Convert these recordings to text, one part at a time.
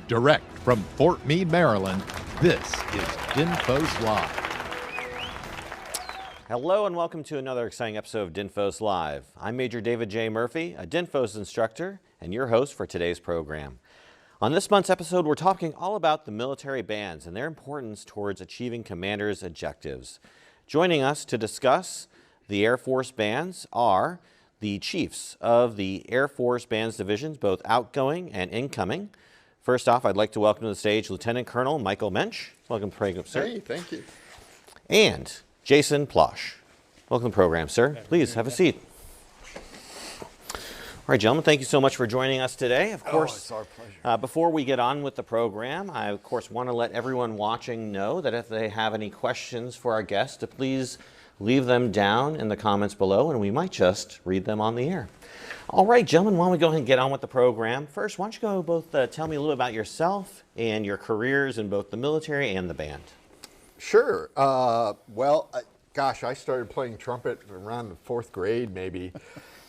Direct from Fort Meade, Maryland, this is DINFOS Live. Hello and welcome to another exciting episode of DINFOS Live. I'm Major David J. Murphy, a DINFOS instructor and your host for today's program. On this month's episode, we're talking all about the military bands and their importance towards achieving commanders' objectives. Joining us to discuss the Air Force bands are the chiefs of the Air Force bands divisions, both outgoing and incoming. First off, I'd like to welcome to the stage Lieutenant Colonel Michael Mench. Welcome to the program, sir. Hey, thank you. And Jason Plosch. Welcome to the program, sir. Please have a seat. All right, gentlemen, thank you so much for joining us today. Of course, it's our pleasure. Before we get on with the program, I, of course, want to let everyone watching know that if they have any questions for our guests, to please leave them down in the comments below, and we might just read them on the air. All right, gentlemen, why don't we go ahead and get on with the program. First, why don't you go both tell me a little bit about yourself and your careers in both the military and the band. Sure. Gosh, I started playing trumpet around the 4th grade, maybe.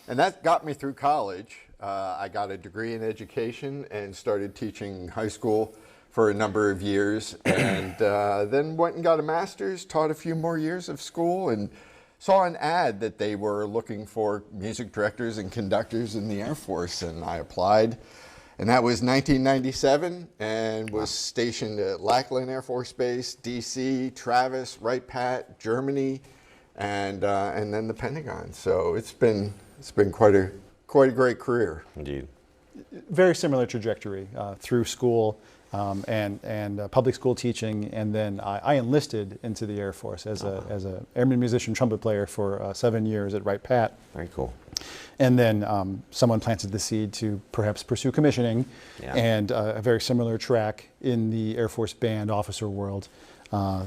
And that got me through college. I got a degree in education and started teaching high school for a number of years. And then went and got a master's, taught a few more years of school, and saw an ad that they were looking for music directors and conductors in the Air Force. And I applied. And that was 1997, and was stationed at Lackland Air Force Base, D.C., Travis, Wright-Patt, Germany, and then the Pentagon. So it's been quite a great career. Indeed. Very similar trajectory through school and public school teaching, and then I enlisted into the Air Force as a airman, musician, trumpet player for 7 years at Wright-Patt. Very cool. And then someone planted the seed to perhaps pursue commissioning, and a very similar track in the Air Force band officer world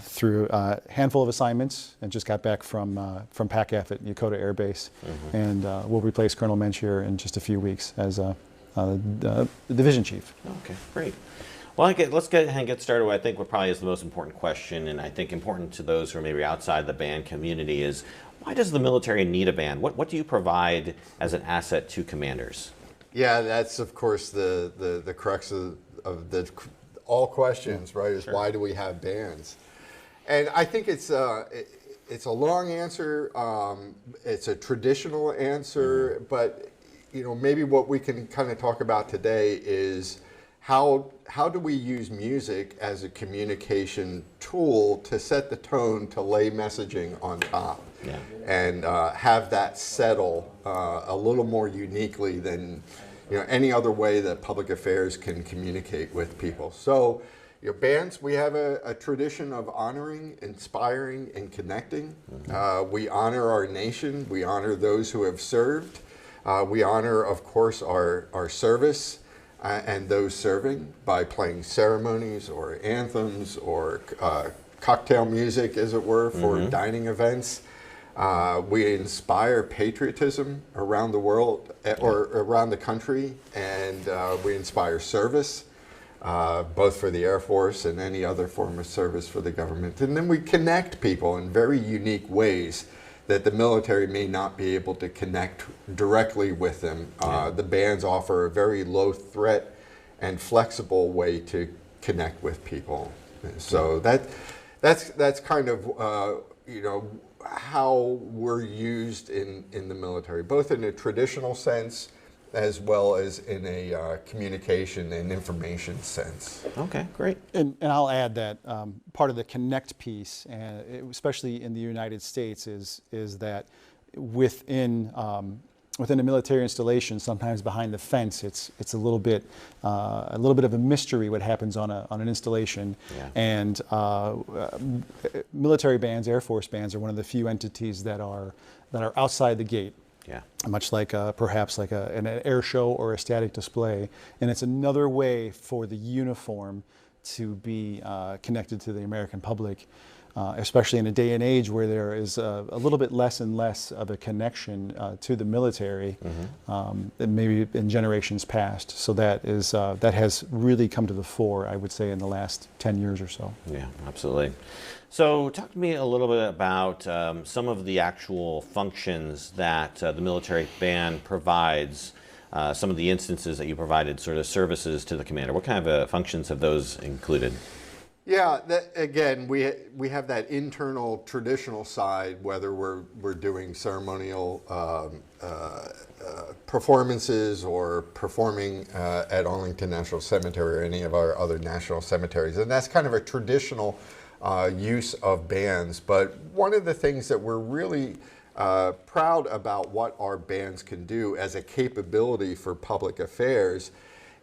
through a handful of assignments, and just got back from PACAF at Yokota Air Base. And we'll replace Colonel Mench here in just a few weeks as the division chief. Okay, great. Well, let's get ahead and get started with I think what probably is the most important question, and I think important to those who are maybe outside the band community, is why does the military need a band? What do you provide as an asset to commanders? Yeah, that's of course the crux of all questions, right? Is why do we have bands? And I think it's a long answer. It's a traditional answer, but maybe what we can kind of talk about today is how do we use music as a communication tool to set the tone, to lay messaging on top, and have that settle a little more uniquely than any other way that public affairs can communicate with people. So bands, we have a tradition of honoring, inspiring, and connecting. We honor our nation. We honor those who have served. We honor, of course, our service and those serving by playing ceremonies or anthems or cocktail music, as it were, for dining events. We inspire patriotism around the world or around the country, and we inspire service, both for the Air Force and any other form of service for the government. And then we connect people in very unique ways that the military may not be able to connect directly with them. The bands offer a very low threat and flexible way to connect with people. So that's kind of how we're used in the military, both in a traditional sense as well as in a communication and information sense. Okay, great. And I'll add that part of the connect piece, especially in the United States, is that within a military installation, sometimes behind the fence, it's a little bit of a mystery what happens on an installation. And military bands, Air Force bands, are one of the few entities that are outside the gate. Much like perhaps like an air show or a static display. And it's another way for the uniform to be connected to the American public, especially in a day and age where there is a little bit less and less of a connection to the military than maybe in generations past. So that has really come to the fore, I would say, in the last 10 years or so. Yeah, absolutely. So talk to me a little bit about some of the actual functions that the military band provides some of the instances that you provided sort of services to the commander. What kind of functions have those included? Yeah, again, we have that internal traditional side, whether we're doing ceremonial performances or performing at Arlington National Cemetery or any of our other national cemeteries, and that's kind of a traditional use of bands. But one of the things that we're really proud about what our bands can do as a capability for public affairs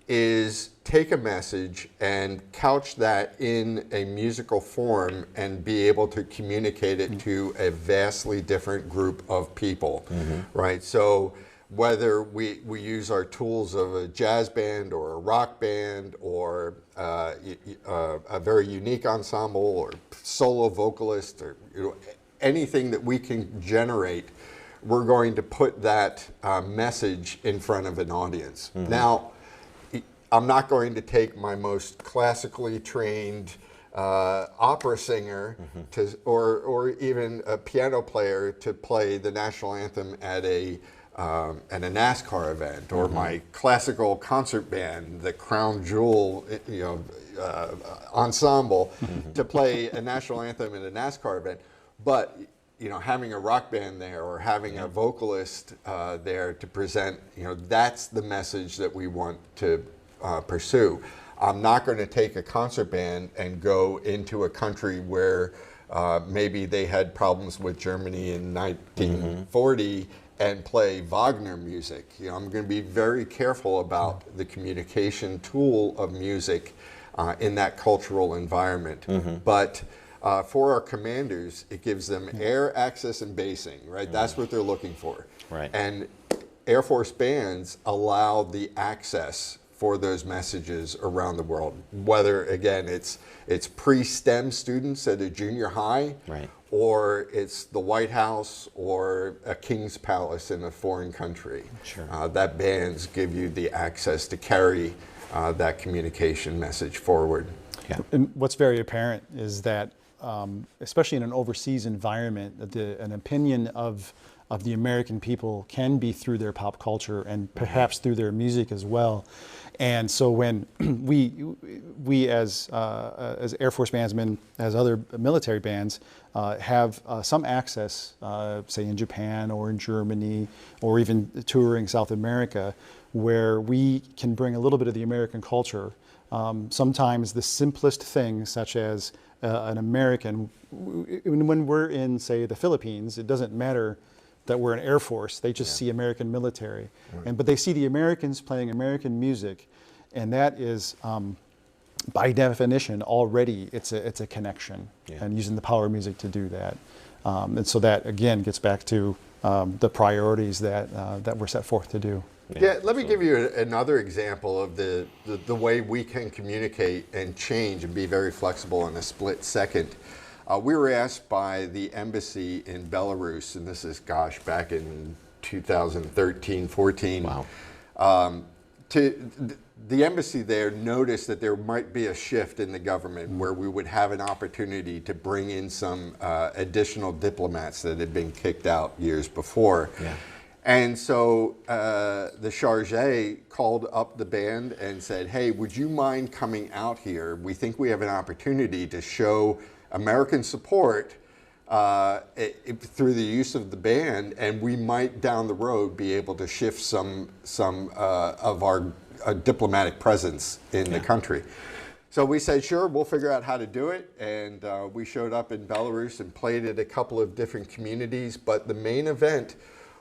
is take a message and couch that in a musical form and be able to communicate it to a vastly different group of people, right? So whether we use our tools of a jazz band or a rock band or a very unique ensemble or solo vocalist or anything that we can generate, we're going to put that message in front of an audience. Now, I'm not going to take my most classically trained opera singer or even a piano player to play the national anthem at a NASCAR event, or my classical concert band, the Crown Jewel, ensemble, to play a national anthem at a NASCAR event. But having a rock band there or having a vocalist there to present, that's the message that we want to pursue. I'm not going to take a concert band and go into a country where maybe they had problems with Germany in 1940 and play Wagner music. I'm going to be very careful about the communication tool of music in that cultural environment. But for our commanders, it gives them air access and basing, right? That's what they're looking for. Right. And Air Force bands allow the access for those messages around the world. Whether, again, it's pre-STEM students at a junior high, or it's the White House or a king's palace in a foreign country. That bands give you the access to carry that communication message forward. And what's very apparent is that, especially in an overseas environment, an opinion of the American people can be through their pop culture and perhaps through their music as well. And so when we as Air Force bandsmen, as other military bands, have some access, say in Japan or in Germany, or even touring South America, where we can bring a little bit of the American culture. Sometimes the simplest things, such as an American, when we're in, say, the Philippines, it doesn't matter that we're an Air Force. They just see American military, but they see the Americans playing American music, and that is, by definition, already it's a connection, and using the power of music to do that. And so that again gets back to the priorities that we're set forth to do. Let me give you another example of the way we can communicate and change and be very flexible in a split second. We were asked by the embassy in Belarus, and this is, back in 2013, 14. Wow. The embassy there noticed that there might be a shift in the government where we would have an opportunity to bring in some additional diplomats that had been kicked out years before. And so the chargé called up the band and said, hey, would you mind coming out here? We think we have an opportunity to show American support through the use of the band, and we might down the road be able to shift some of our diplomatic presence in the country. So we said, sure, we'll figure out how to do it, and we showed up in Belarus and played at a couple of different communities, but the main event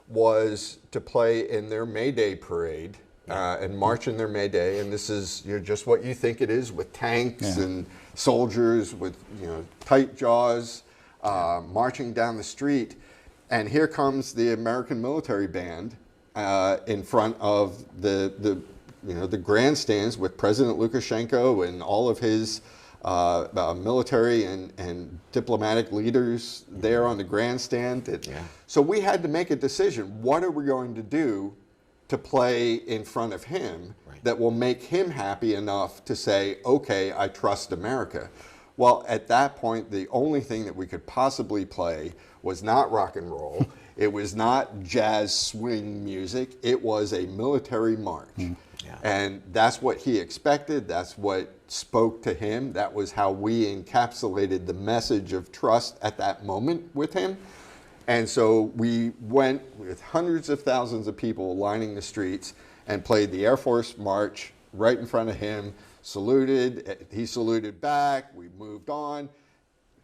was to play in their May Day parade and march in their May Day, and this is just what you think it is, with tanks and soldiers with tight jaws marching down the street, and here comes the American military band in front of the grandstands with President Lukashenko and all of his military and diplomatic leaders there on the grandstand. So we had to make a decision. What are we going to do to play in front of him that will make him happy enough to say, okay, I trust America? Well, at that point, the only thing that we could possibly play was not rock and roll. It was not jazz swing music. It was a military march. Yeah. And that's what he expected. That's what spoke to him. That was how we encapsulated the message of trust at that moment with him. And so we went with hundreds of thousands of people lining the streets and played the Air Force March right in front of him, saluted, he saluted back, we moved on.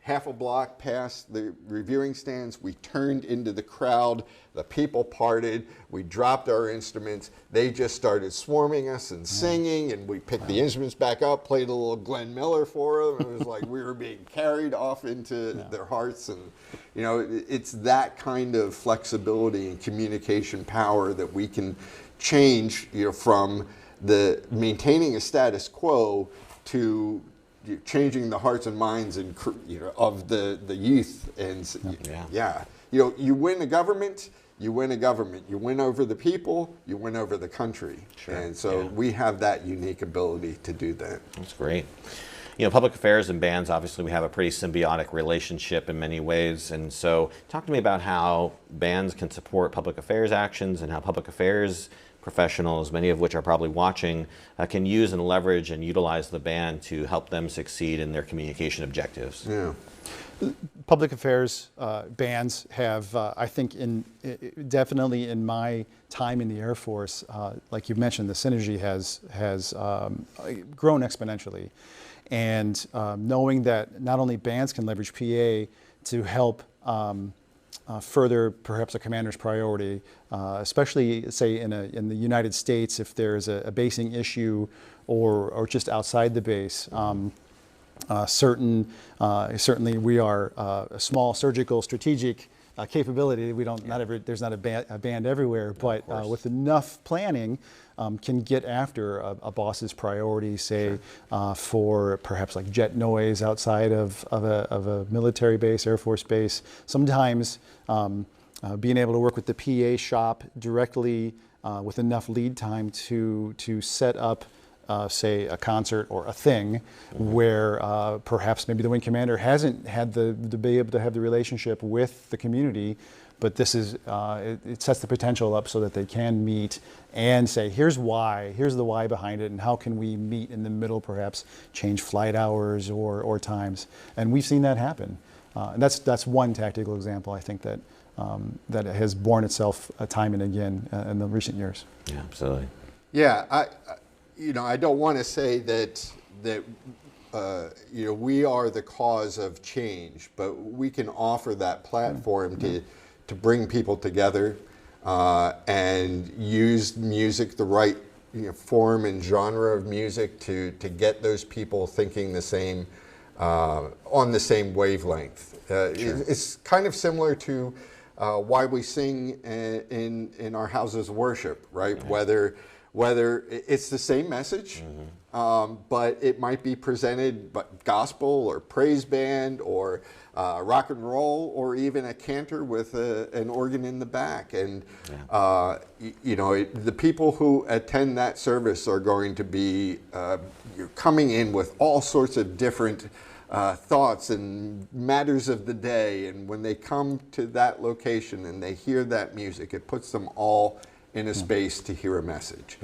Half a block past the reviewing stands, we turned into the crowd, the people parted, we dropped our instruments, they just started swarming us and singing, and we picked the instruments back up, played a little Glenn Miller for them. It was like we were being carried off into their hearts, and you know, it's that kind of flexibility and communication power that we can change, you know, from the maintaining a status quo to changing the hearts and minds and, you know, of the youth. And you know, you win a government, you win a government. You win over the people, you win over the country. Sure. And so we have that unique ability to do that. That's great. You know, public affairs and bands, obviously we have a pretty symbiotic relationship in many ways. And so talk to me about how bands can support public affairs actions and how public affairs professionals, many of which are probably watching, can use and leverage and utilize the band to help them succeed in their communication objectives. Yeah. Public affairs bands have, I think, definitely in my time in the Air Force, like you mentioned, the synergy has grown exponentially. And knowing that not only bands can leverage PA to help further perhaps a commander's priority, especially say in the United States, if there's a basing issue or just outside the base. Certainly we are a small surgical strategic capability. We don't, there's not a band everywhere, but with enough planning, can get after a boss's priority, say, for perhaps like jet noise outside of a military base, Air Force base. Sometimes being able to work with the PA shop directly with enough lead time to set up say a concert or a thing where perhaps maybe the wing commander hasn't had to be able to have the relationship with the community, but this is, it sets the potential up so that they can meet and say, here's why, here's the why behind it, and how can we meet in the middle, perhaps change flight hours or times. And we've seen that happen. And that's one tactical example, I think, that that has borne itself time and again in the recent years. Yeah, absolutely. Yeah, you know, I don't want to say that you know, we are the cause of change, but we can offer that platform to bring people together and use music, the right, you know, form and genre of music to get those people thinking the same on the same wavelength. It's kind of similar to why we sing in our houses of worship, right? Whether it's the same message, but it might be presented but gospel or praise band or rock and roll or even a cantor with an organ in the back. And you know, the people who attend that service are going to be coming in with all sorts of different thoughts and matters of the day. And when they come to that location and they hear that music, it puts them all in a space to hear a message.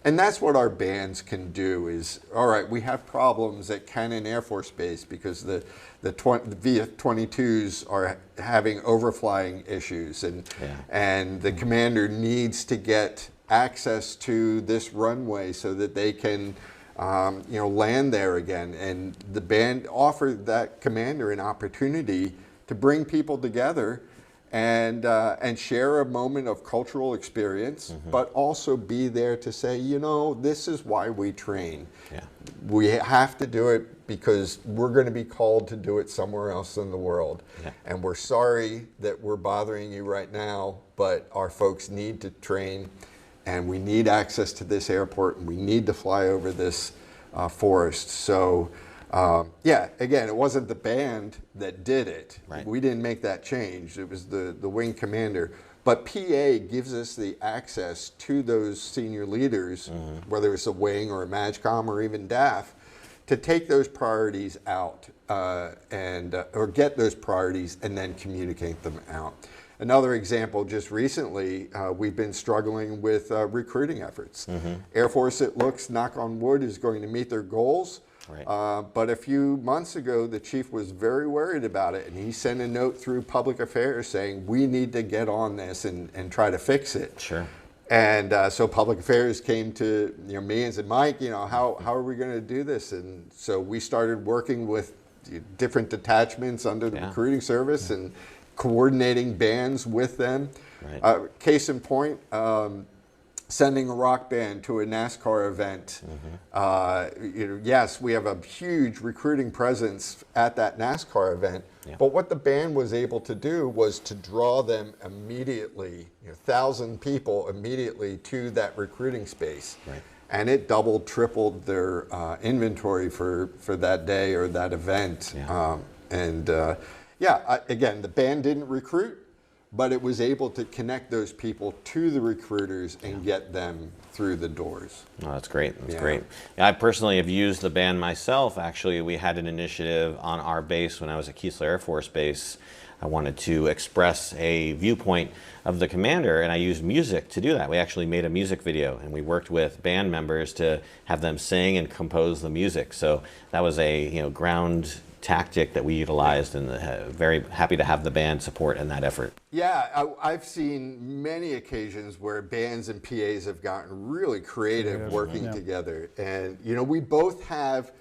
And that's what our bands can do is, all right, we have problems at Cannon Air Force Base because the VF-22s are having overflying issues, and the commander needs to get access to this runway so that they can you know, land there again. And the band offered that commander an opportunity to bring people together and share a moment of cultural experience, but also be there to say, you know, this is why we train. We have to do it because we're going to be called to do it somewhere else in the world. And we're sorry that we're bothering you right now, but our folks need to train, and we need access to this airport, and we need to fly over this forest. So yeah, again, it wasn't the band that did it. We didn't make that change. It was the wing commander. But PA gives us the access to those senior leaders, whether it's a wing or a MAGCOM or even DAF, to take those priorities out or get those priorities and then communicate them out. Another example, just recently, we've been struggling with recruiting efforts. Air Force, it looks, knock on wood, is going to meet their goals. Right. But a few months ago, the chief was very worried about it, and he sent a note through Public Affairs saying, we need to get on this and try to fix it. Sure. And so Public Affairs came to me and said, Mike, how are we going to do this? And so we started working with different detachments under the recruiting service and coordinating bands with them. Right. Case in point, sending a rock band to a NASCAR event. Yes, we have a huge recruiting presence at that NASCAR event, but what the band was able to do was to draw them immediately, 1,000 people immediately to that recruiting space. Right. And it doubled, tripled their inventory for that day or that event. Again, the band didn't recruit, but it was able to connect those people to the recruiters and get them through the doors. Oh, that's great. That's great. I personally have used the band myself. Actually, we had an initiative on our base when I was at Keesler Air Force Base. I wanted to express a viewpoint of the commander, and I used music to do that. We actually made a music video, and we worked with band members to have them sing and compose the music. So that was a ground tactic that we utilized, and very happy to have the band support in that effort. Yeah, I've seen many occasions where bands and PAs have gotten really creative working together, and we both have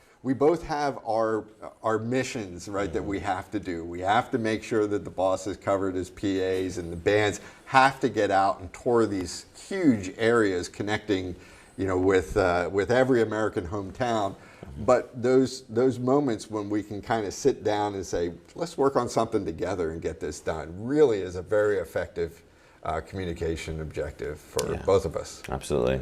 our missions, right, that we have to do. We have to make sure that the boss is covered as PAs, and the bands have to get out and tour these huge areas connecting, with every American hometown. But those moments when we can kind of sit down and say, let's work on something together and get this done, really is a very effective communication objective for both of us. Absolutely.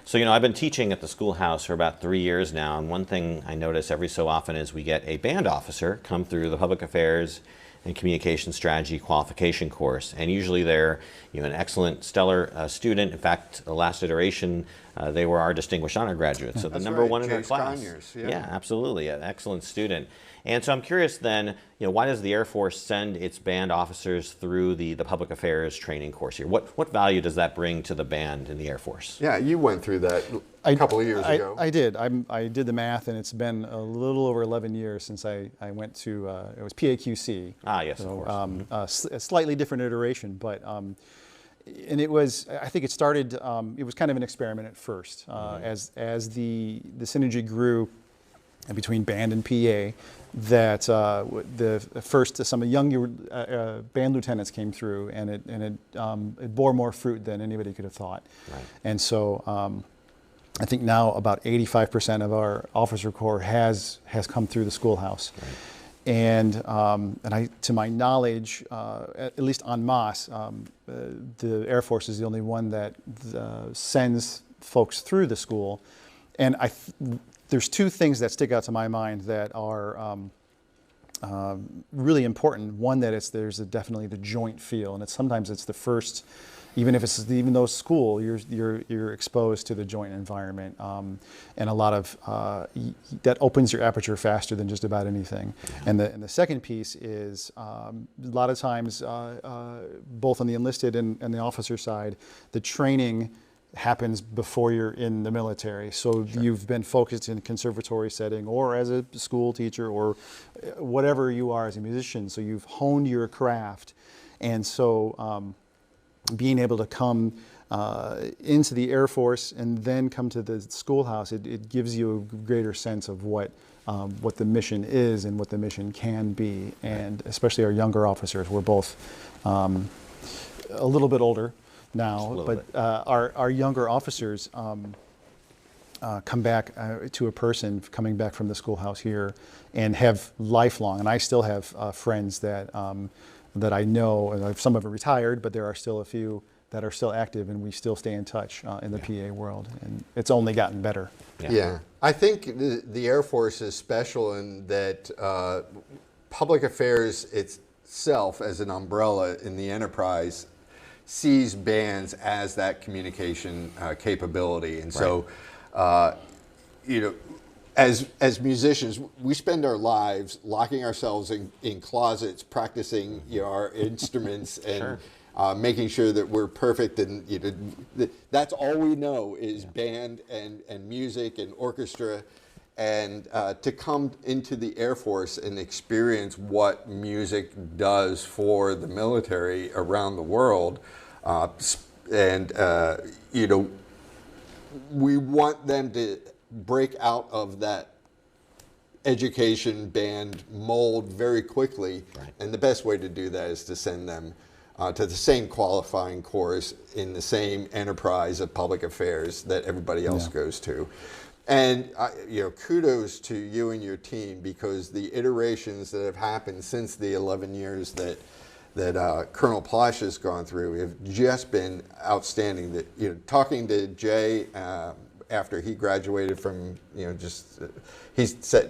So, I've been teaching at the schoolhouse for about 3 years now, and one thing I notice every so often is we get a band officer come through the Public Affairs and Communication Strategy qualification course, and usually they're an excellent, stellar student. In fact, the last iteration, they were our distinguished honor graduates, so the number one in their class. Yeah, absolutely, an excellent student. And so I'm curious then, why does the Air Force send its band officers through the Public Affairs training course here? What value does that bring to the band in the Air Force? Yeah, you went through that a couple of years ago. I did. I did the math, and it's been a little over 11 years since I went to, it was PAQC. Ah, yes, so, of course. A slightly different iteration, but and it was, I think it started, it was kind of an experiment at first. As the synergy grew between band and PA, that some younger band lieutenants came through, and it bore more fruit than anybody could have thought. Right. And so I think now about 85% of our officer corps has come through the schoolhouse. Right. And to my knowledge, at least en masse, the Air Force is the only one that sends folks through the school. And there's two things that stick out to my mind that are really important. One, that there's definitely the joint feel, and sometimes it's the first. Even though school, you're exposed to the joint environment, and a lot of that opens your aperture faster than just about anything. And the second piece is a lot of times, both on the enlisted and the officer side, the training happens before you're in the military. So you've been focused in a conservatory setting, or as a school teacher, or whatever you are as a musician. So you've honed your craft, and so. Being able to come into the Air Force and then come to the schoolhouse, it gives you a greater sense of what the mission is and what the mission can be. And especially our younger officers, we're both a little bit older now, but our younger officers come back to a person coming back from the schoolhouse here and have lifelong, and I still have friends that I know, and some of them retired, but there are still a few that are still active, and we still stay in touch in the PA world, and it's only gotten better. Yeah, I think the Air Force is special in that public affairs itself, as an umbrella in the enterprise, sees bands as that communication capability, and so as musicians, we spend our lives locking ourselves in closets, practicing our instruments and making sure that we're perfect. And that's all we know is band and music and orchestra. And to come into the Air Force and experience what music does for the military around the world, we want them to break out of that education band mold very quickly. Right. And the best way to do that is to send them to the same qualifying course in the same enterprise of public affairs that everybody else goes to. And kudos to you and your team, because the iterations that have happened since the 11 years that Colonel Plosch has gone through have just been outstanding. That talking to Jay after he graduated from he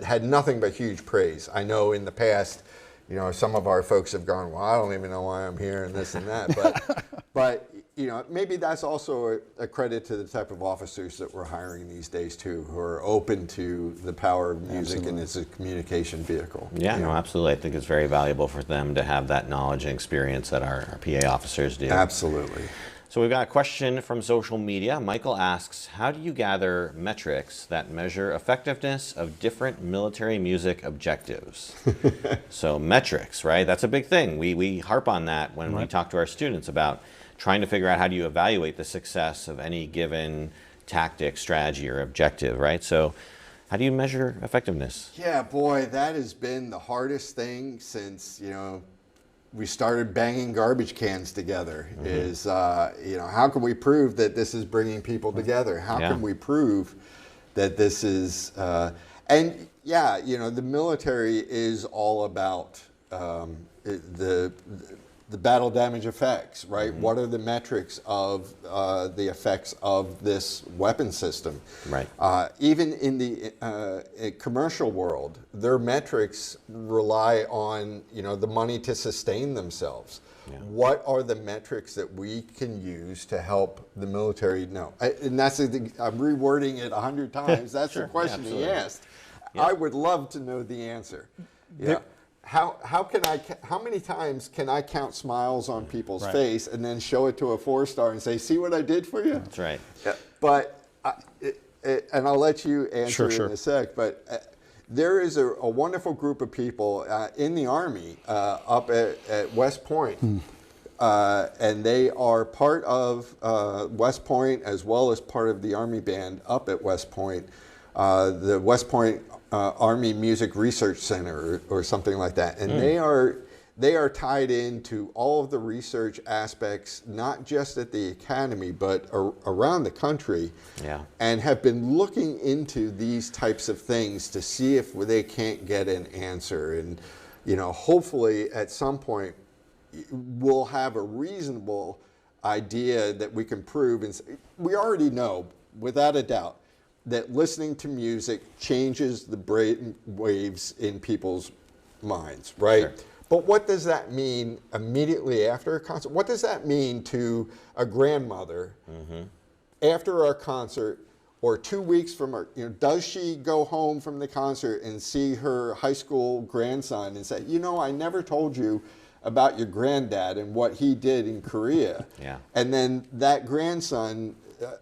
had nothing but huge praise. I know in the past, some of our folks have gone, well, I don't even know why I'm here and this and that, but maybe that's also a credit to the type of officers that we're hiring these days too, who are open to the power of music and as a communication vehicle. Yeah, no, absolutely. I think it's very valuable for them to have that knowledge and experience that our PA officers do. Absolutely. So we've got a question from social media. Michael asks, how do you gather metrics that measure effectiveness of different military music objectives? So metrics, right? That's a big thing. We harp on that when we talk to our students about trying to figure out how do you evaluate the success of any given tactic, strategy, or objective, right? So how do you measure effectiveness? Yeah, boy, that has been the hardest thing since, we started banging garbage cans together. Is, how can we prove that this is bringing people together? How can we prove that this is, the military is all about the battle damage effects, right? What are the metrics of the effects of this weapon system? Right. Even in the commercial world, their metrics rely on the money to sustain themselves. Yeah. What are the metrics that we can use to help the military know? And that's I'm rewording it 100 times. That's the question he asked. Yeah. I would love to know the answer. Yeah. How many times can I count smiles on people's face and then show it to a 4-star and say, see what I did for you? That's right. Yeah. But, and I'll let you answer in a sec, but there is a wonderful group of people in the Army up at West Point. And they are part of West Point as well as part of the Army Band up at West Point. The West Point Army Music Research Center or something like that. And they are tied into all of the research aspects, not just at the academy, but around the country, and have been looking into these types of things to see if they can't get an answer. And, hopefully at some point we'll have a reasonable idea that we can prove. And we already know, without a doubt, that listening to music changes the brain waves in people's minds, right? Sure. But what does that mean immediately after a concert? What does that mean to a grandmother after our concert or 2 weeks from our, does she go home from the concert and see her high school grandson and say, I never told you about your granddad and what he did in Korea. Yeah. And then that grandson,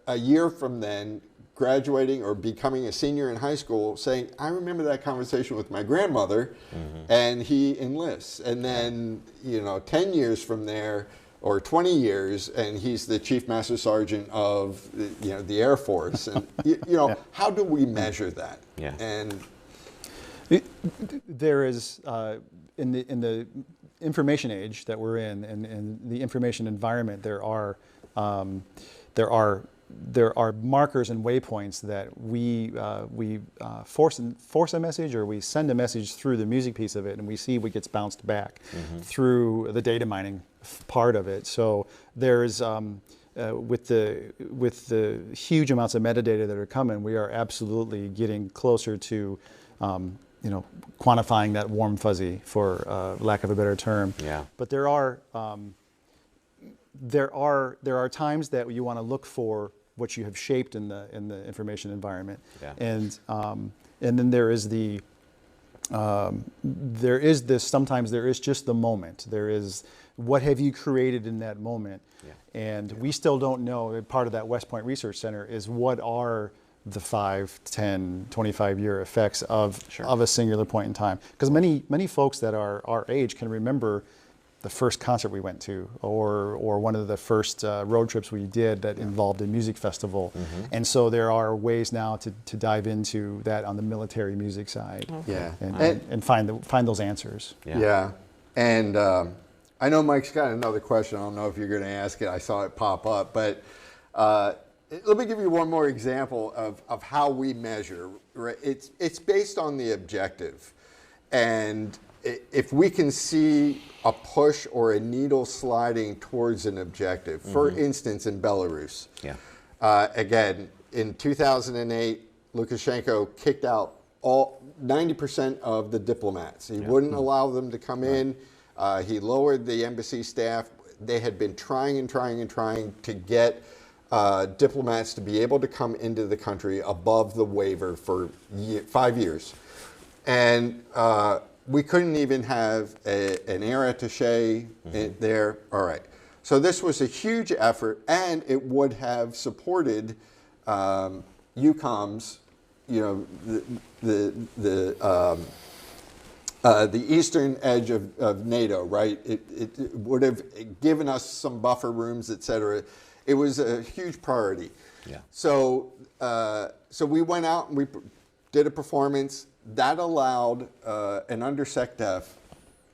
a year from then, graduating or becoming a senior in high school, saying, I remember that conversation with my grandmother, and he enlists. And then, 10 years from there, or 20 years, and he's the Chief Master Sergeant of, the Air Force. And, how do we measure that? Yeah. And there is, in the information age that we're in, and the information environment, there are markers and waypoints that we force a message, or we send a message through the music piece of it, and we see what gets bounced back through the data mining part of it. So there's with the huge amounts of metadata that are coming, we are absolutely getting closer to quantifying that warm fuzzy, for lack of a better term. Yeah. But there are times that you want to look for what you have shaped in the information environment. Yeah. And And then there is sometimes there is just the moment. There is, what have you created in that moment? Yeah. And we still don't know, part of that West Point Research Center is what are the 5, 10, 25-year effects of a singular point in time. Because many folks that are our age can remember the first concert we went to, or one of the first road trips we did that involved a music festival. And so there are ways now to dive into that on the military music side. And find those answers. And I know Mike's got another question. I don't know if you're going to ask it. I saw it pop up, but let me give you one more example of how we measure. Right? It's based on the objective, and if we can see a push or a needle sliding towards an objective, for instance, in Belarus. Again, in 2008, Lukashenko kicked out 90% of the diplomats. He wouldn't allow them to come in. He lowered the embassy staff. They had been trying to get diplomats to be able to come into the country above the waiver for 5 years. And we couldn't even have an air attaché there. All right. So this was a huge effort, and it would have supported EUCOM's, the eastern edge of NATO, right? It would have given us some buffer rooms, et cetera. It was a huge priority. So we went out and we did a performance that allowed an undersecdef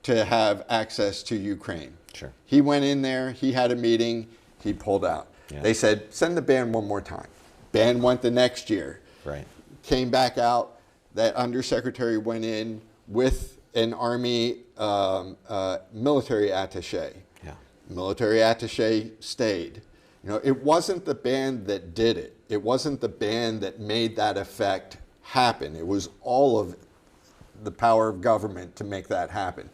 to have access to Ukraine. He went in there, he had a meeting, he pulled out. They said, send the band one more time. Band went the next year. Came back out, that undersecretary went in with an army military attaché. Military attaché stayed. It wasn't the band that did it. It wasn't the band that made that effect happen. It was all of the power of government to make that happen.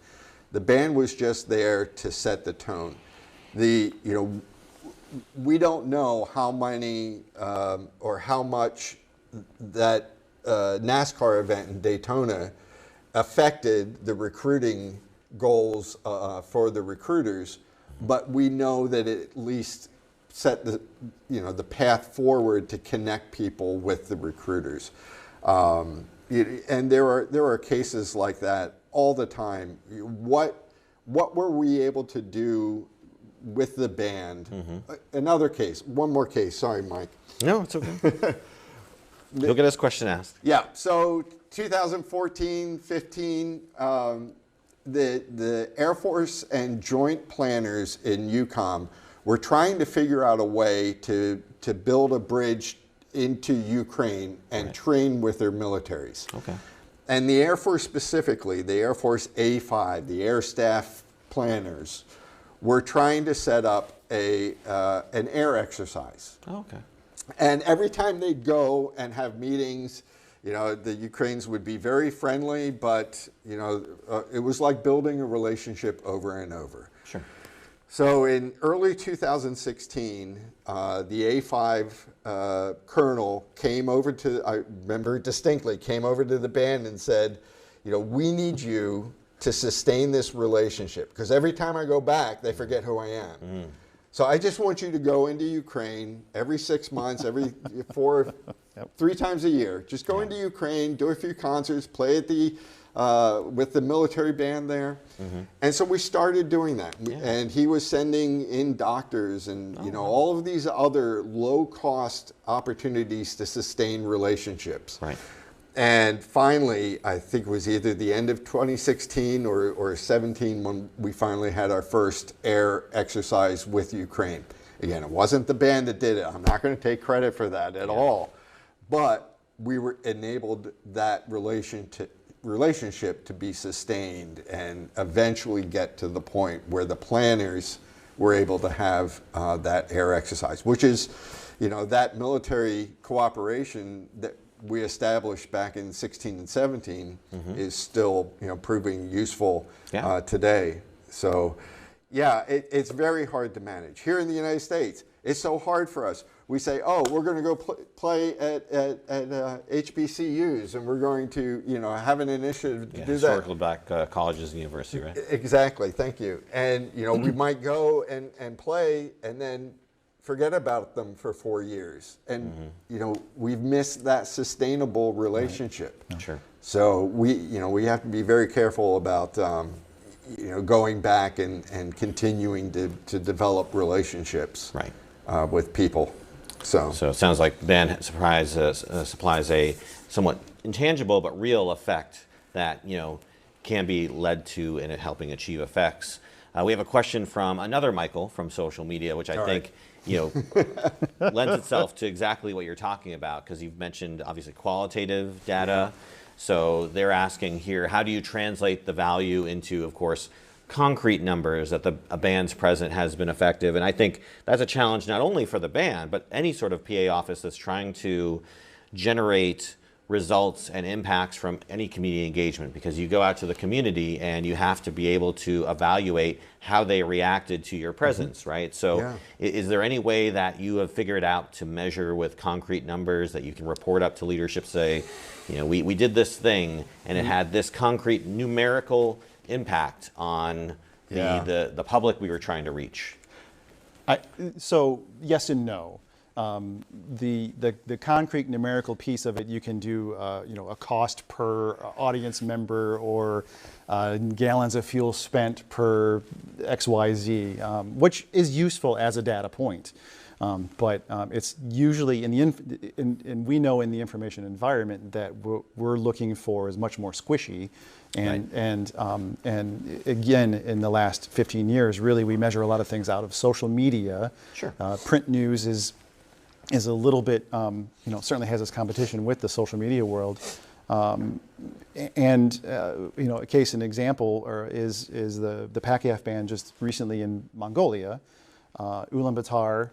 The band was just there to set the tone. We don't know how many or how much that NASCAR event in Daytona affected the recruiting goals for the recruiters, but we know that it at least set the path forward to connect people with the recruiters. And there are cases like that all the time. What were we able to do with the band? Another case, one more case. Sorry, Mike. No, it's okay. You'll get this question asked. So 2014, 15, the Air Force and joint planners in EUCOM were trying to figure out a way to build a bridge into Ukraine and train with their militaries. And the Air Force specifically, the Air Force A5, the Air Staff planners, were trying to set up an air exercise. And every time they'd go and have meetings, the Ukrainians would be very friendly, but it was like building a relationship over and over. So in early 2016, the A5 colonel came over to, I remember distinctly, came over to the band and said, we need you to sustain this relationship, because every time I go back, they forget who I am. So I just want you to go into Ukraine every 6 months, every 3 times a year. Just go into Ukraine, do a few concerts, play at the with the military band there. And so we started doing that. And he was sending in doctors and all of these other low-cost opportunities to sustain relationships. And finally, I think it was either the end of 2016 or 17 when we finally had our first air exercise with Ukraine. Again, it wasn't the band that did it. I'm not going to take credit for that at all. But we were enabled that relationship to be sustained and eventually get to the point where the planners were able to have that air exercise, which is, that military cooperation that we established back in 16 and 17 is still, proving useful today. So, yeah, it's very hard to manage. Here in the United States, It's so hard for us. We say, oh, we're going to go play at HBCUs, and we're going to, have an initiative to do that. Historical black colleges and university, right? Exactly. Thank you. And, we might go and play and then forget about them for 4 years. And, we've missed that sustainable relationship. Right. Sure. So we have to be very careful about, going back and continuing to develop relationships. Right. With people. So it sounds like the band supplies a somewhat intangible but real effect that can be led to in helping achieve effects. We have a question from another Michael from social media, which I think lends itself to exactly what you're talking about, because you've mentioned obviously qualitative data. So they're asking here, how do you translate the value into, of course, concrete numbers that a band's presence has been effective? And I think that's a challenge not only for the band, but any sort of PA office that's trying to generate results and impacts from any community engagement, because you go out to the community and you have to be able to evaluate how they reacted to your presence, right? So is there any way that you have figured out to measure with concrete numbers that you can report up to leadership, say, we did this thing and it had this concrete numerical impact on the public we were trying to reach? So yes and no. The concrete numerical piece of it, you can do a cost per audience member or gallons of fuel spent per XYZ, which is useful as a data point. But it's usually and we know in the information environment that what we're looking for is much more squishy. And again, in the last 15 years, really, we measure a lot of things out of social media. Sure. Print news is a little bit, certainly has its competition with the social media world. A case in example is the PACAF ban just recently in Mongolia, Ulaanbaatar,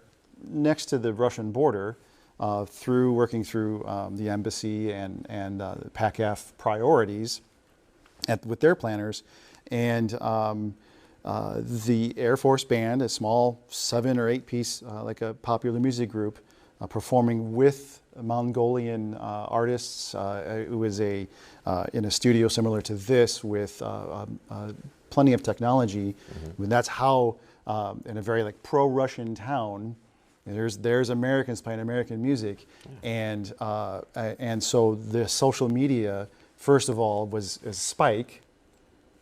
next to the Russian border, working through the embassy and PACAF priorities with their planners, and the Air Force band, a small 7 or 8 piece, like a popular music group, performing with Mongolian artists. It was in a studio similar to this with plenty of technology. Mm-hmm. And that's how, in a very pro-Russian town, there's Americans playing American music, and so the social media, first of all, was a spike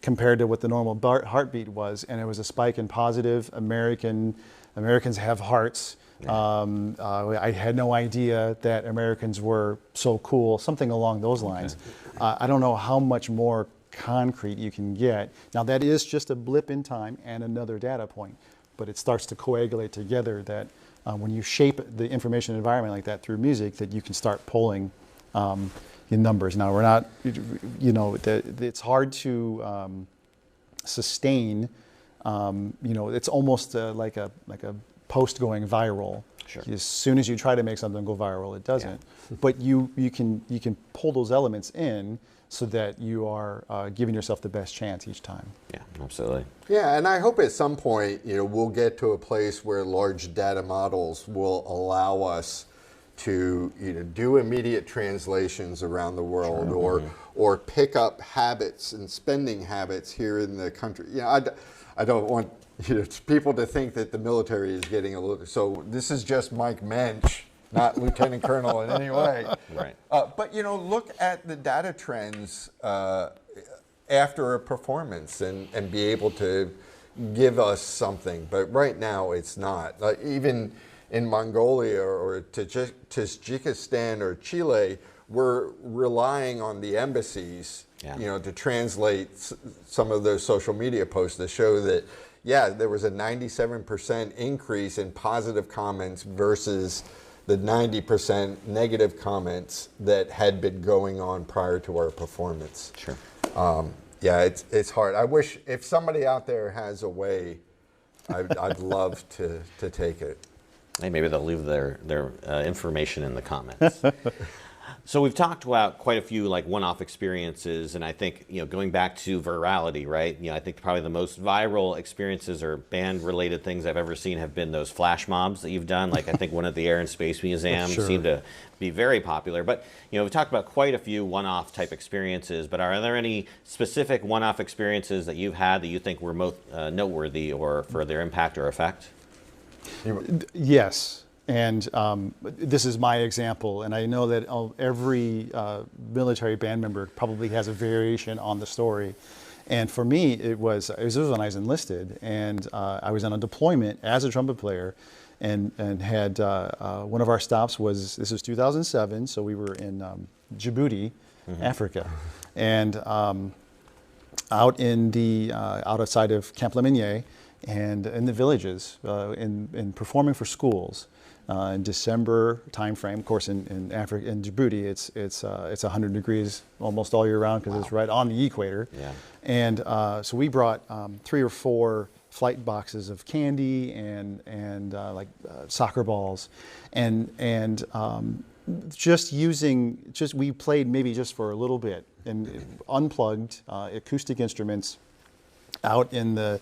compared to what the normal heartbeat was, and it was a spike in positive. Americans have hearts. I had no idea that Americans were so cool, something along those lines. Okay. I don't know how much more concrete you can get. Now that is just a blip in time and another data point, but it starts to coagulate together that when you shape the information environment like that through music, that you can start pulling in numbers. Now we're not, it's hard to sustain. It's almost like a post going viral. Sure. As soon as you try to make something go viral, it doesn't. Yeah. But you can pull those elements in so that you are giving yourself the best chance each time. Yeah, absolutely. Yeah, and I hope at some point, we'll get to a place where large data models will allow us to do immediate translations around the world, sure. or pick up habits and spending habits here in the country. I don't want people to think that the military is getting a little. So this is just Mike Mench, not Lieutenant Colonel in any way. Right. But look at the data trends after a performance and be able to give us something. But right now it's not. Even in Mongolia or Tajikistan or Chile, we're relying on the embassies, to translate some of those social media posts to show that, there was a 97% increase in positive comments versus the 90% negative comments that had been going on prior to our performance. Sure. It's hard. I wish if somebody out there has a way, I'd love to take it. Hey, maybe they'll leave their information in the comments. So we've talked about quite a few like one-off experiences, and I think, you know, going back to virality, right? You know, I think probably the most viral experiences or band-related things I've ever seen have been those flash mobs that you've done. Like I think one at the Air and Space Museum Sure. seemed to be very popular. But, you know, we've talked about quite a few one-off type experiences, but are there any specific one-off experiences that you've had that you think were most noteworthy or for their impact or effect? Yes. And this is my example, and I know that every military band member probably has a variation on the story. And for me, it was when I was enlisted, and I was on a deployment as a trumpet player, and had one of our stops this was 2007, so we were in Djibouti, Africa, and out in the outside of Camp Lemonnier, and in the villages, in performing for schools. In December timeframe, of course, in Africa, in Djibouti, it's 100 degrees almost all year round because it's right on the equator. Yeah. And so we brought 3 or 4 flight boxes of candy and soccer balls, and we played maybe just for a little bit and unplugged acoustic instruments out in the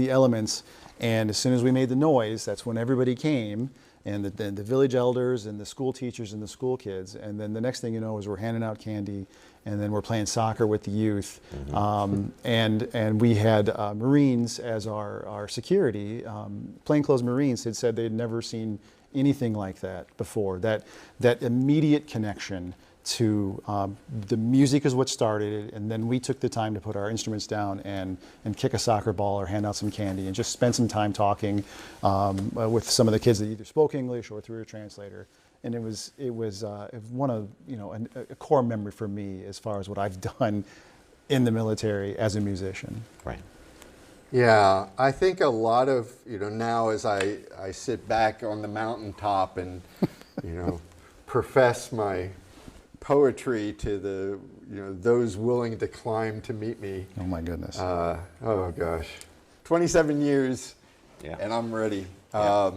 elements. And as soon as we made the noise, that's when everybody came. And the village elders and the school teachers and the school kids. And then the next thing you know is we're handing out candy, and then we're playing soccer with the youth. And we had Marines as our security. Plainclothes Marines had said they'd never seen anything like that before. That immediate connection to the music is what started it, and then we took the time to put our instruments down and kick a soccer ball or hand out some candy and just spend some time talking with some of the kids that either spoke English or through a translator. And it was one of, you know, a core memory for me as far as what I've done in the military as a musician. Right. Yeah, I think a lot of, you know, now as I sit back on the mountaintop and, you know, profess my poetry to those willing to climb to meet me. Oh my goodness. Oh gosh, 27 years, and I'm ready. Yeah.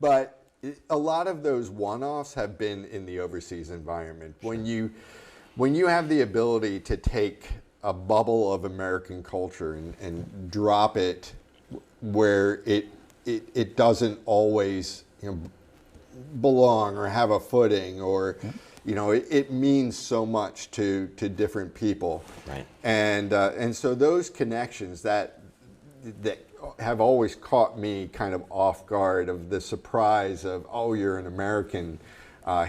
But a lot of those one-offs have been in the overseas environment. Sure. When you have the ability to take a bubble of American culture and drop it where it doesn't always, you know, belong or have a footing, or you know, it means so much to different people. Right. And so those connections that have always caught me kind of off guard, of the surprise of, oh, you're an American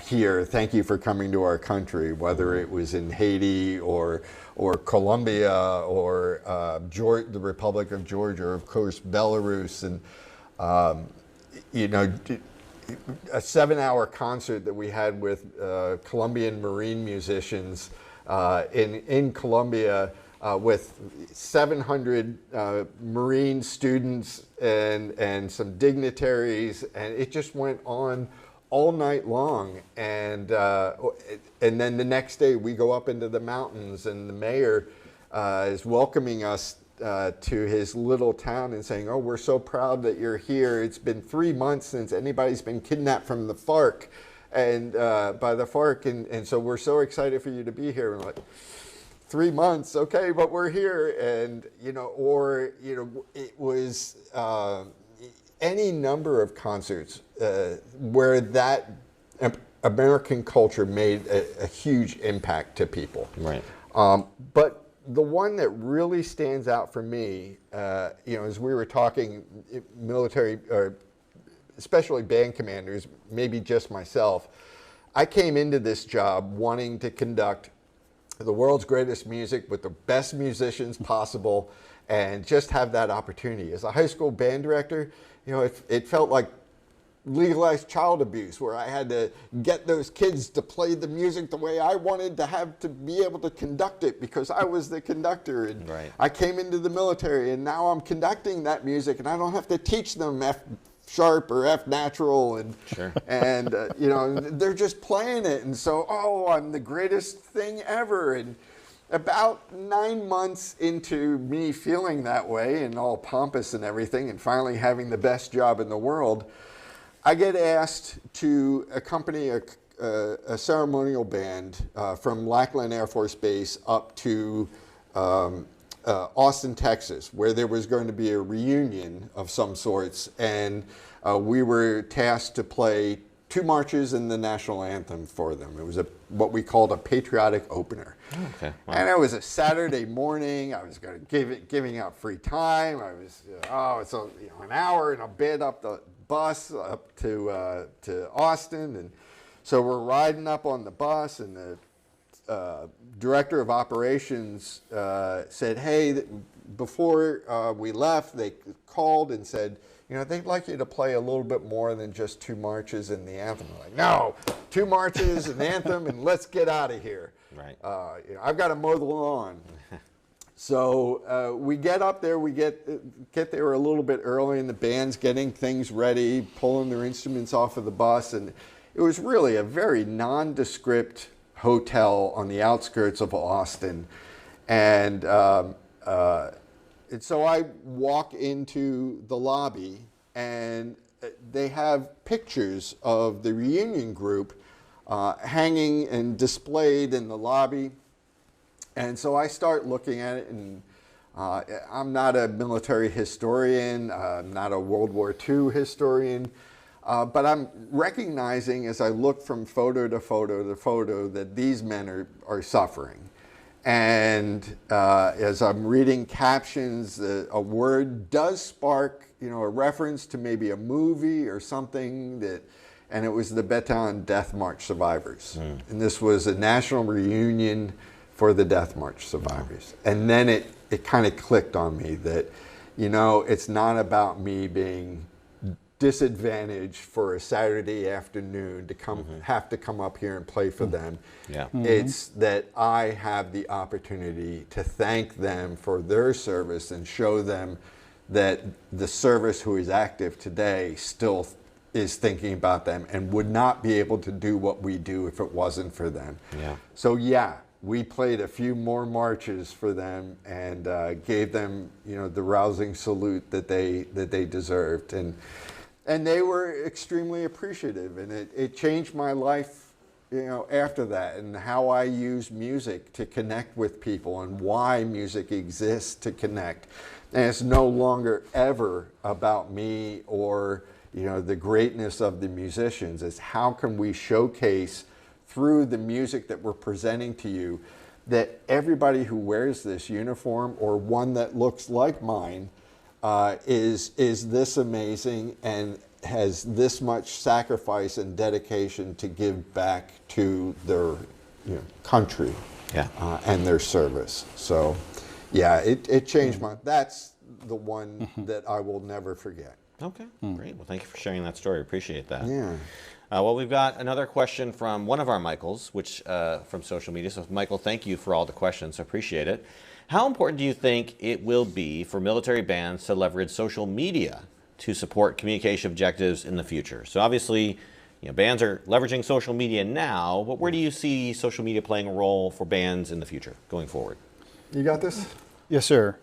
here, thank you for coming to our country, whether it was in Haiti or Colombia or the Republic of Georgia, or of course Belarus, and you know, a 7-hour concert that we had with Colombian Marine musicians in Colombia with 700 Marine students and some dignitaries, and it just went on all night long. And then the next day we go up into the mountains, and the mayor is welcoming us to his little town and saying, oh, we're so proud that you're here. It's been 3 months since anybody's been kidnapped from the FARC, and by the FARC, and so we're so excited for you to be here. And like, 3 months, okay, but we're here. And you know, or you know, it was any number of concerts where that American culture made a huge impact to people. Right. But the one that really stands out for me, you know, as we were talking, military, or especially band commanders, maybe just myself, I came into this job wanting to conduct the world's greatest music with the best musicians possible, and just have that opportunity. As a high school band director, you know, it felt like legalized child abuse, where I had to get those kids to play the music the way I wanted to have to be able to conduct it, because I was the conductor. And right. I came into the military, and now I'm conducting that music, and I don't have to teach them F sharp or F natural, and sure. And you know, they're just playing it, and so, oh, I'm the greatest thing ever. And about 9 months into me feeling that way and all pompous and everything, and finally having the best job in the world, I get asked to accompany a ceremonial band from Lackland Air Force Base up to Austin, Texas, where there was going to be a reunion of some sorts, and we were tasked to play 2 marches and the national anthem for them. It was what we called a patriotic opener. Okay. Wow. And it was a Saturday morning. I was going to giving out free time. I was it's an hour and a bit up the bus up to Austin, and so we're riding up on the bus, and the director of operations said, "Hey, before we left, they called and said, they'd like you to play a little bit more than just 2 marches and the anthem." I'm like, no, 2 marches and anthem, and let's get out of here. Right. I've got to mow the lawn. So we get up there. We get there a little bit early, and the band's getting things ready, pulling their instruments off of the bus, and it was really a very nondescript hotel on the outskirts of Austin, and so I walk into the lobby, and they have pictures of the reunion group hanging and displayed in the lobby. And so I start looking at it, and I'm not a military historian, I'm not a World War II historian, but I'm recognizing as I look from photo to photo to photo that these men are suffering. And as I'm reading captions, a word does spark, a reference to maybe a movie or something and it was the Bataan Death March survivors. And this was a national reunion for the Death March survivors. And then it kind of clicked on me that, it's not about me being disadvantaged for a Saturday afternoon to have to come up here and play for them. Yeah. It's that I have the opportunity to thank them for their service and show them that the service who is active today still is thinking about them and would not be able to do what we do if it wasn't for them. Yeah. So we played a few more marches for them and gave them, the rousing salute that they deserved, and they were extremely appreciative, and it changed my life, after that, and how I use music to connect with people and why music exists to connect. And it's no longer ever about me or the greatness of the musicians. It's how can we showcase through the music that we're presenting to you that everybody who wears this uniform or one that looks like mine is this amazing and has this much sacrifice and dedication to give back to their country and their service. So it changed that's the one that I will never forget. Okay, great. Well, thank you for sharing that story. Appreciate that. Yeah. Well, we've got another question from one of our Michaels, which from social media. So, Michael, thank you for all the questions. I appreciate it. How important do you think it will be for military bands to leverage social media to support communication objectives in the future? So, obviously, bands are leveraging social media now, but where do you see social media playing a role for bands in the future going forward? You got this? Yes, sir.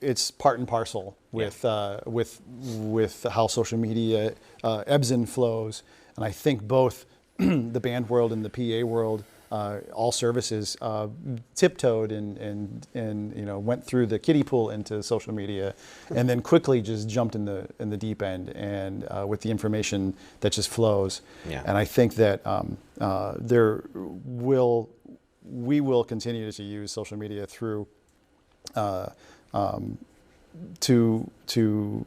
It's part and parcel with how social media ebbs and flows, and I think both the band world and the PA world, all services tiptoed and went through the kiddie pool into social media, and then quickly just jumped in the deep end and with the information that just flows. Yeah. And I think that we will continue to use social media through. To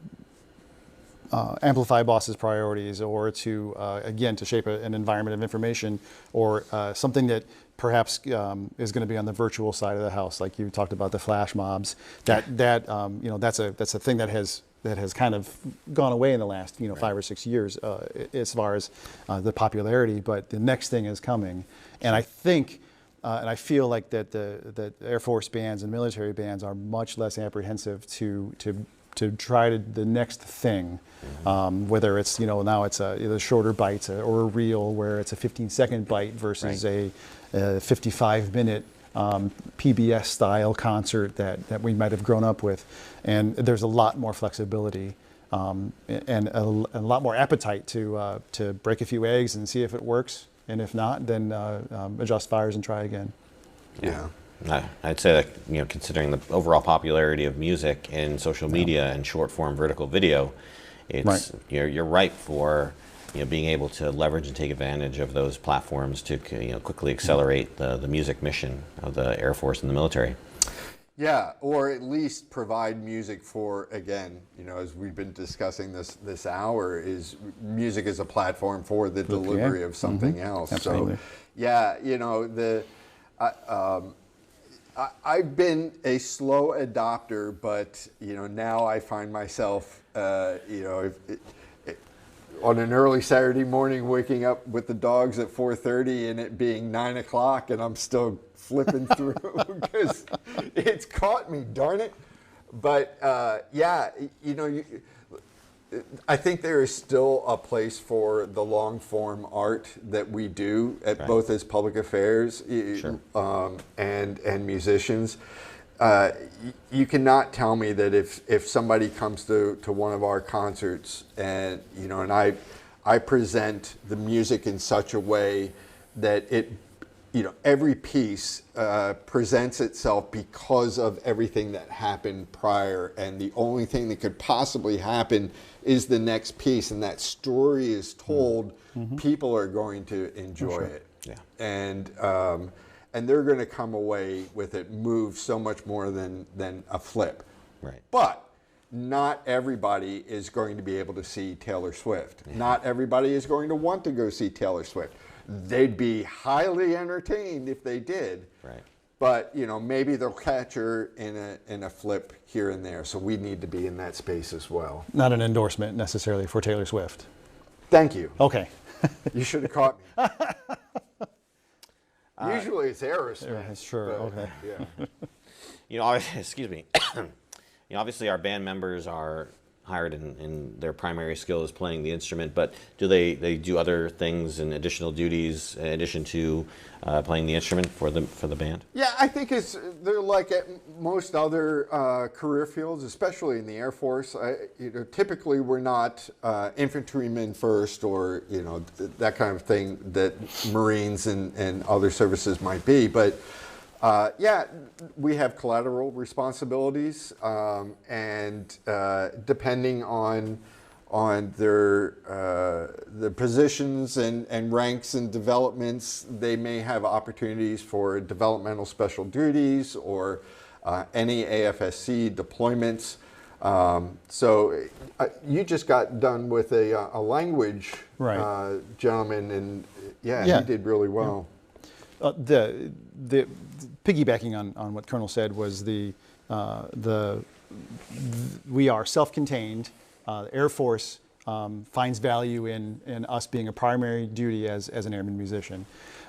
amplify bosses' priorities, or to again to shape an environment of information, or something that perhaps is going to be on the virtual side of the house, like you talked about the flash mobs. That's a thing that has kind of gone away in the last 5 or 6 years as far as the popularity. But the next thing is coming, and I think. And I feel like that Air Force bands and military bands are much less apprehensive to try the next thing, whether it's now it's the shorter bites or a reel where it's a 15-second bite versus a 55-minute PBS style concert that we might have grown up with, and there's a lot more flexibility and a lot more appetite to break a few eggs and see if it works. And if not, then adjust fires and try again. Yeah. I'd say that, considering the overall popularity of music in social media and short form vertical video, it's you're ripe for being able to leverage and take advantage of those platforms to quickly accelerate the music mission of the Air Force and the military. Yeah, or at least provide music for, again, as we've been discussing this hour, is music as a platform for the delivery of something else. Absolutely. So, yeah, I've been a slow adopter, but now I find myself, on an early Saturday morning, waking up with the dogs at 4:30 and it being 9 o'clock, and I'm still flipping through because it's caught me, darn it. But I think there is still a place for the long form art that we do at both as public affairs and musicians. You cannot tell me that if somebody comes to one of our concerts and I present the music in such a way that it every piece presents itself because of everything that happened prior, and the only thing that could possibly happen is the next piece, and that story is told, people are going to enjoy it. Yeah. And they're going to come away with it moved so much more than a flip. Right. But not everybody is going to be able to see Taylor Swift. Yeah. Not everybody is going to want to go see Taylor Swift. They'd be highly entertained if they did. Right. But maybe they'll catch her in a flip here and there. So we need to be in that space as well. Not an endorsement necessarily for Taylor Swift. Thank you. Okay. You should have caught me. Usually it's Aerosmith. Sure. Okay. Yeah. Excuse me. Obviously our band members are hired and their primary skill is playing the instrument, but do they do other things and additional duties in addition to playing the instrument for the band? Yeah, I think they're like at most other career fields, especially in the Air Force. Typically we're not infantrymen first, or that kind of thing that Marines and other services might be, but we have collateral responsibilities, and depending on their positions and ranks and developments, they may have opportunities for developmental special duties or any AFSC deployments. So you just got done with a language gentleman, and he did really well. The piggybacking on what Colonel said was we are self-contained. The Air Force finds value in us being a primary duty as an airman musician.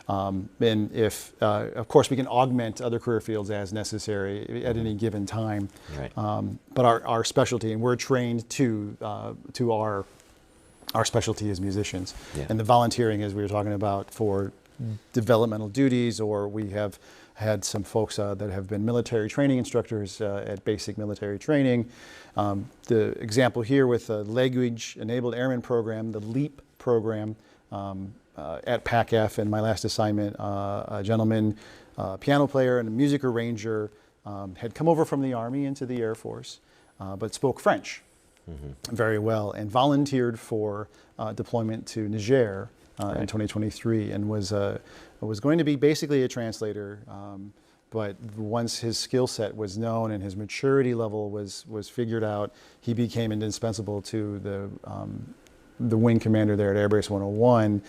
And if, of course, we can augment other career fields as necessary at any given time. Right. But our specialty, and we're trained to our specialty as musicians. Yeah. And the volunteering, as we were talking about, for developmental duties, or we have had some folks that have been military training instructors at basic military training. The example here with the Language Enabled Airman program, the LEAP program at PACF, in my last assignment, a gentleman, piano player and a music arranger, had come over from the Army into the Air Force, but spoke French very well, and volunteered for deployment to Niger in 2023, and was going to be basically a translator, but once his skill set was known and his maturity level was figured out, he became indispensable to the wing commander there at Air Base 101,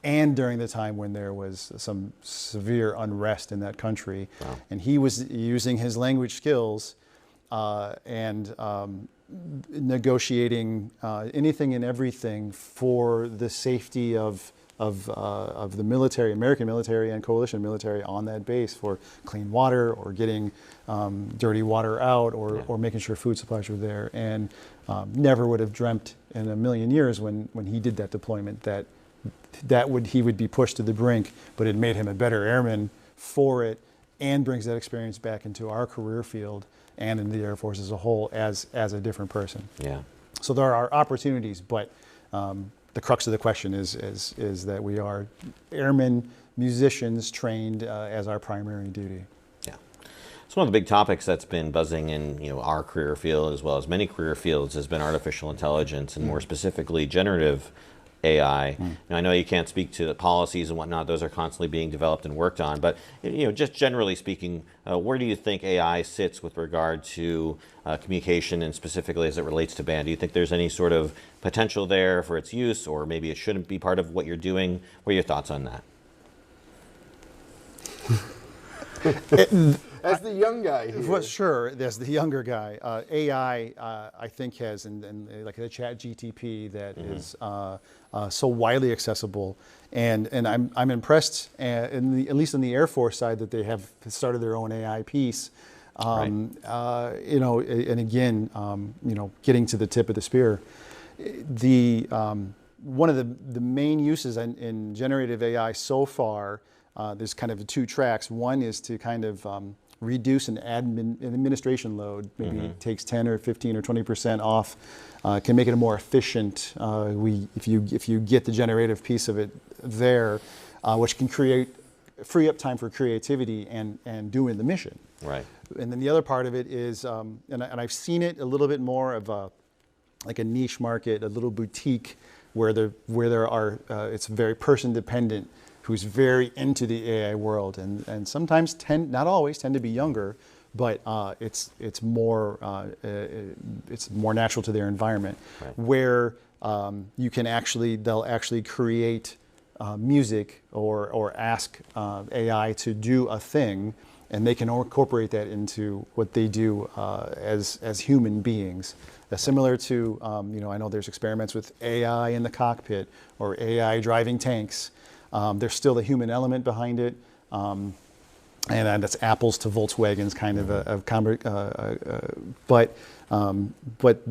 and during the time when there was some severe unrest in that country. Wow. And he was using his language skills and negotiating anything and everything for the safety of the military, American military and coalition military on that base, for clean water, or getting dirty water out, or making sure food supplies were there. And never would have dreamt in a million years when he did that deployment that he would be pushed to the brink, but it made him a better airman for it, and brings that experience back into our career field and in the Air Force as a whole as a different person. Yeah. So there are opportunities, but the crux of the question is that we are airmen, musicians trained as our primary duty. Yeah. So one of the big topics that's been buzzing in our career field as well as many career fields has been artificial intelligence, and more specifically generative AI. Now, I know you can't speak to the policies and whatnot; those are constantly being developed and worked on. But just generally speaking, where do you think AI sits with regard to communication, and specifically as it relates to band? Do you think there's any sort of potential there for its use, or maybe it shouldn't be part of what you're doing? What are your thoughts on that? As the young guy here. Well, sure, as the younger guy, AI, I think has, and like the Chat GTP that is so widely accessible, and I'm impressed, at least in the Air Force side, that they have started their own AI piece. Right. And again, getting to the tip of the spear, one of the main uses in generative AI so far, there's kind of two tracks. One is to kind of reduce an administration load, maybe it takes 10 or 15 or 20% off, can make it a more efficient, if you get the generative piece of it there, which can free up time for creativity and doing the mission. Right. And then the other part of it is, and I've seen it a little bit more of like a niche market, a little boutique where there are, it's very person dependent, who's very into the AI world, and sometimes not always tend to be younger, but it's more natural to their environment, right. Where they'll actually create music or ask AI to do a thing, and they can incorporate that into what they do as human beings. Similar to I know there's experiments with AI in the cockpit or AI driving tanks. There's still a human element behind it, and that's apples to Volkswagens kind of but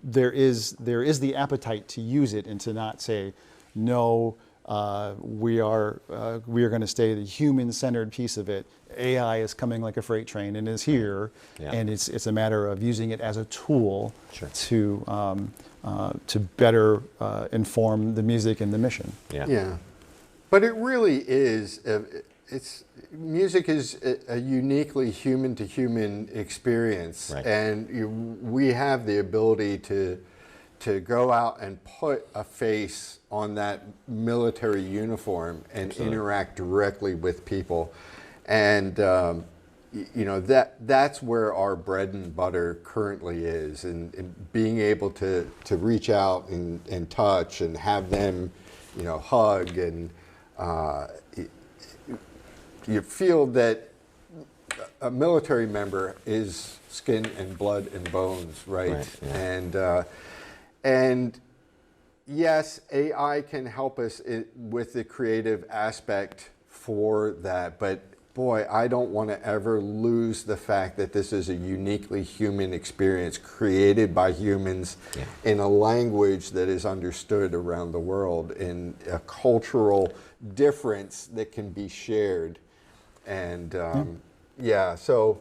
there is the appetite to use it and to not say no. We are going to stay the human-centered piece of it. AI is coming like a freight train and is here, and it's a matter of using it as a tool to better inform the music and the mission. Yeah. But it really is, music is a uniquely human-to-human experience, right. And we have the ability to go out and put a face on that military uniform and Absolutely. Interact directly with people. And that's where our bread and butter currently is, and being able to reach out and touch and have them hug, and you feel that a military member is skin and blood and bones, right? Yeah. And yes, AI can help us with the creative aspect for that, but boy, I don't want to ever lose the fact that this is a uniquely human experience created by humans in a language that is understood around the world, in a cultural difference that can be shared. And so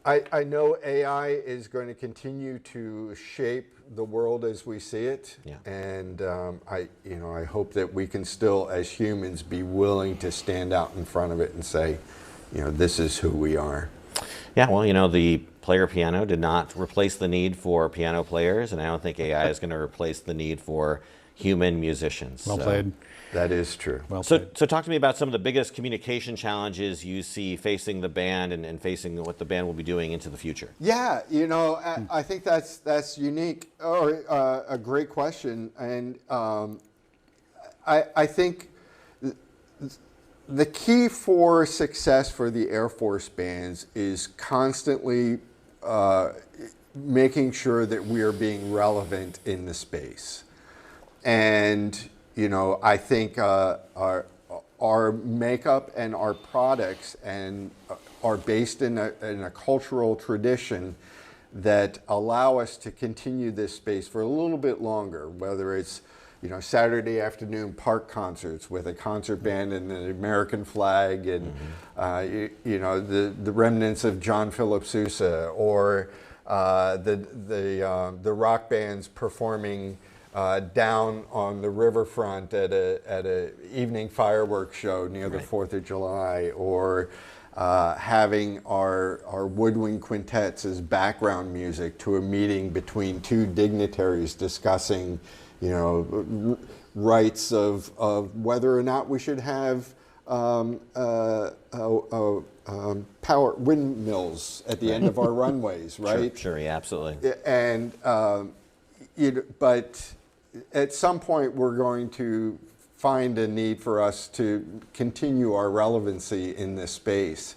I know AI is going to continue to shape the world as we see it, and I hope that we can still, as humans, be willing to stand out in front of it and say, this is who we are. Yeah, well, the player piano did not replace the need for piano players, and I don't think AI is going to replace the need for human musicians. Well played. That is true. Well, so talk to me about some of the biggest communication challenges you see facing the band and facing what the band will be doing into the future. Yeah, I think that's unique, or a great question, and I think the key for success for the Air Force bands is constantly making sure that we are being relevant in the space. And I think our makeup and our products are based in a cultural tradition that allow us to continue this space for a little bit longer, whether it's Saturday afternoon park concerts with a concert band and an American flag, and the remnants of John Philip Sousa, or the rock bands performing down on the riverfront at a evening fireworks show near the 4th of July, or having our woodwind quintets as background music to a meeting between two dignitaries discussing, rights of whether or not we should have power windmills at the end of our runways, right? Sure, yeah, absolutely. And but at some point we're going to find a need for us to continue our relevancy in this space,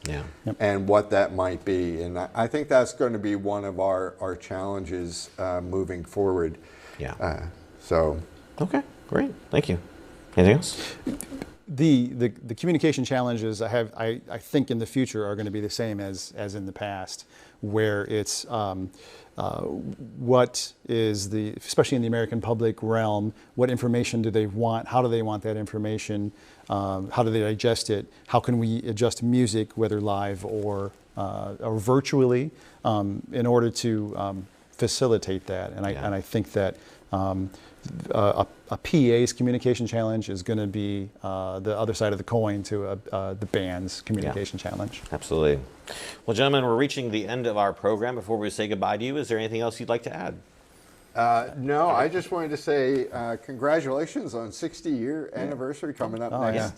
and what that might be. And I think that's going to be one of our challenges moving forward. Okay, great, thank you. Anything else? The communication challenges I think in the future are going to be the same as in the past, where it's what is especially in the American public realm, what information do they want? How do they want that information? How do they digest it? How can we adjust music, whether live or virtually, in order to facilitate that? And I think that a PA's communication challenge is going to be the other side of the coin to the band's communication challenge. Absolutely. Well, gentlemen, we're reaching the end of our program. Before we say goodbye to you, is there anything else you'd like to add? No, I just wanted to say congratulations on 60-year anniversary coming up next. Yeah.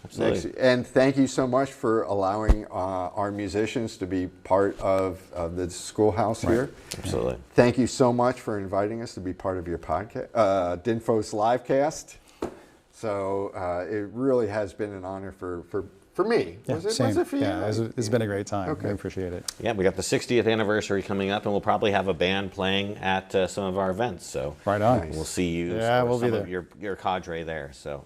Absolutely. And thank you so much for allowing our musicians to be part of the schoolhouse here. Absolutely. Thank you so much for inviting us to be part of your podcast, DINFOS Livecast. So it really has been an honor for me. Yeah, was it for you? Yeah, it's been a great time. Okay. I appreciate it. Yeah, we got the 60th anniversary coming up, and we'll probably have a band playing at some of our events. So right on. We'll see you. Yeah, we'll be there. Of your cadre there. So,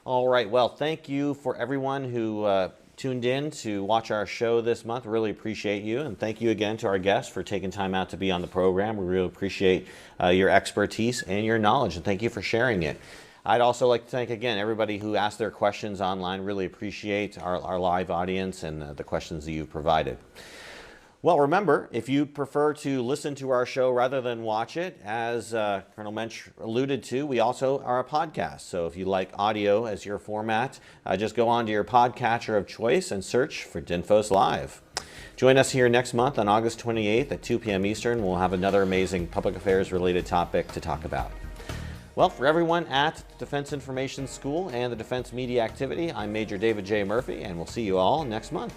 all right. Well, thank you for everyone who tuned in to watch our show this month. Really appreciate you, and thank you again to our guests for taking time out to be on the program. We really appreciate your expertise and your knowledge, and thank you for sharing it. I'd also like to thank again everybody who asked their questions online. Really appreciate our live audience and the questions that you've provided. Well, remember, if you prefer to listen to our show rather than watch it, as Colonel Mench alluded to, we also are a podcast. So if you like audio as your format, just go on to your podcatcher of choice and search for DINFOS Live. Join us here next month on August 28th at 2 p.m. Eastern. We'll have another amazing public affairs related topic to talk about. Well, for everyone at Defense Information School and the Defense Media Activity, I'm Major David J. Murphy, and we'll see you all next month.